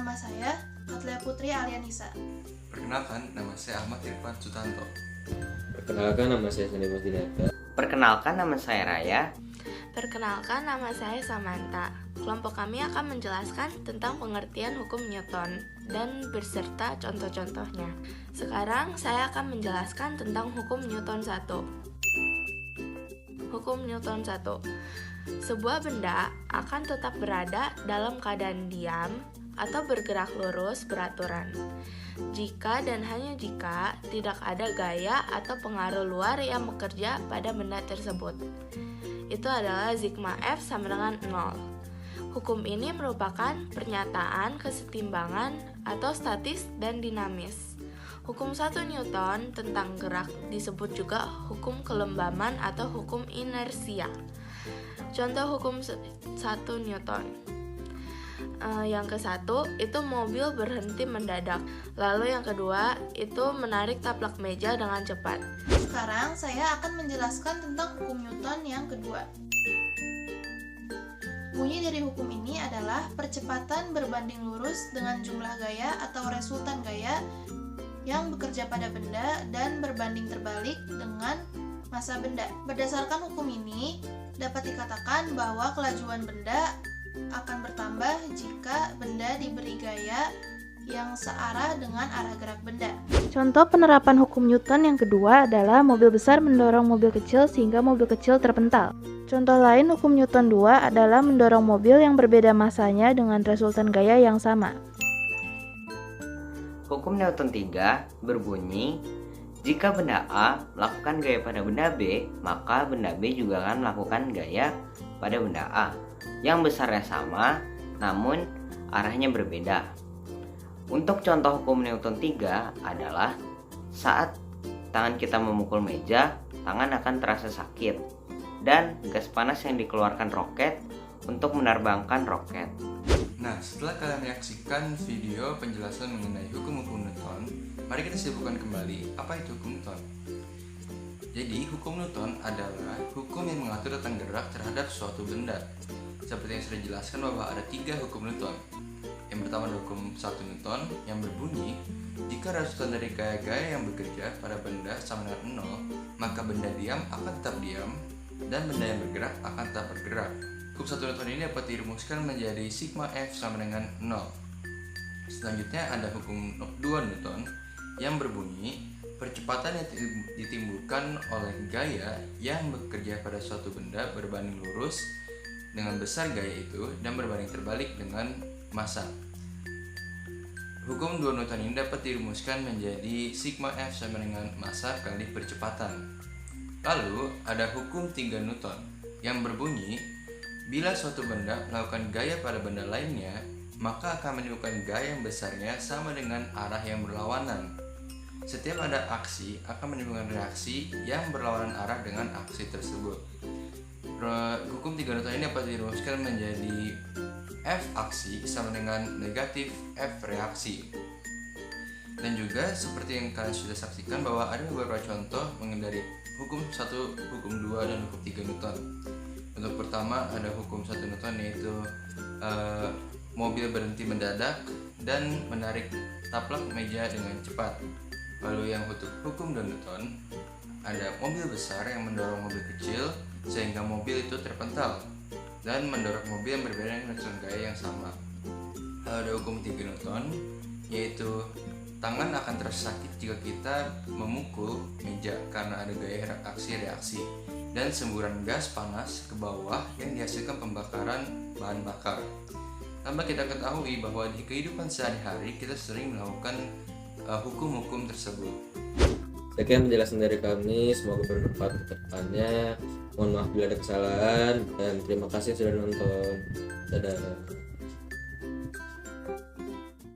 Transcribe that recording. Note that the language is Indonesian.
Nama saya Katlia Putri Alianisa. Perkenalkan, nama saya Ahmad Irfan Sutanto. Perkenalkan, nama saya Sandi Dinata. Perkenalkan, nama saya Raya. Perkenalkan, nama saya Samantha. Kelompok kami akan menjelaskan tentang pengertian hukum Newton dan beserta contoh-contohnya. Sekarang saya akan menjelaskan tentang hukum Newton 1. Hukum Newton 1. Sebuah benda akan tetap berada dalam keadaan diam atau bergerak lurus beraturan jika dan hanya jika tidak ada gaya atau pengaruh luar yang bekerja pada benda tersebut. Itu adalah sigma F sama dengan 0. Hukum ini merupakan pernyataan kesetimbangan atau statis dan dinamis. Hukum 1 Newton tentang gerak disebut juga hukum kelembaman atau hukum inersia. Contoh hukum 1 Newton. Yang ke-1 itu mobil berhenti mendadak. Lalu yang kedua itu menarik taplak meja dengan cepat. Sekarang saya akan menjelaskan tentang hukum Newton yang kedua. Bunyi dari hukum ini adalah percepatan berbanding lurus dengan jumlah gaya atau resultan gaya yang bekerja pada benda dan berbanding terbalik dengan massa benda. Berdasarkan hukum ini, dapat dikatakan bahwa kelajuan benda akan bertambah jika benda diberi gaya yang searah dengan arah gerak benda. Contoh penerapan hukum Newton yang kedua adalah mobil besar mendorong mobil kecil sehingga mobil kecil terpental. Contoh lain hukum Newton 2 adalah mendorong mobil yang berbeda massanya dengan resultan gaya yang sama. Hukum Newton 3 berbunyi, jika benda A melakukan gaya pada benda B, maka benda B juga akan melakukan gaya pada benda A, yang besarnya sama, namun arahnya berbeda. Untuk contoh hukum Newton 3 adalah saat tangan kita memukul meja, tangan akan terasa sakit, dan gas panas yang dikeluarkan roket untuk menerbangkan roket. Nah, setelah kalian menyaksikan video penjelasan mengenai hukum-hukum Newton, mari kita sibukkan kembali apa itu hukum Newton. Jadi, hukum Newton adalah hukum yang mengatur tentang gerak terhadap suatu benda. Seperti yang sudah dijelaskan bahwa ada 3 hukum Newton. Yang pertama adalah hukum 1 Newton yang berbunyi, jika resultan dari gaya-gaya yang bekerja pada benda sama dengan 0, maka benda diam akan tetap diam dan benda yang bergerak akan tetap bergerak. Hukum 1 Newton ini dapat dirumuskan menjadi sigma F sama dengan 0. Selanjutnya ada hukum 2 Newton yang berbunyi, percepatan yang ditimbulkan oleh gaya yang bekerja pada suatu benda berbanding lurus dengan besar gaya itu dan berbanding terbalik dengan massa. Hukum 2 Newton ini dapat dirumuskan menjadi sigma F sama dengan massa kali percepatan. Lalu ada hukum 3 Newton yang berbunyi, bila suatu benda melakukan gaya pada benda lainnya, maka akan menimbulkan gaya yang besarnya sama dengan arah yang berlawanan. Setiap ada aksi akan menimbulkan reaksi yang berlawanan arah dengan aksi tersebut. Hukum 3 Newton ini dapat dirumuskan menjadi F aksi sama dengan negatif F reaksi. Dan juga seperti yang kalian sudah saksikan bahwa ada beberapa contoh mengenai hukum 1, hukum 2, dan hukum 3 Newton. Untuk pertama ada hukum 1 Newton yaitu mobil berhenti mendadak dan menarik taplak meja dengan cepat. Lalu yang untuk hukum 2 Newton ada mobil besar yang mendorong mobil kecil sehingga mobil itu terpental dan mendorong mobil yang berbeda dengan resultan gaya yang sama. Lalu ada hukum 3 Newton yaitu tangan akan terasa sakit jika kita memukul meja karena ada gaya aksi-reaksi dan semburan gas panas ke bawah yang dihasilkan pembakaran bahan bakar. Tanpa kita ketahui bahwa di kehidupan sehari-hari kita sering melakukan hukum-hukum tersebut. Sekian penjelasan dari kami, semoga bermanfaat ke depannya. Mohon maaf bila ada kesalahan dan terima kasih sudah nonton. Dadah.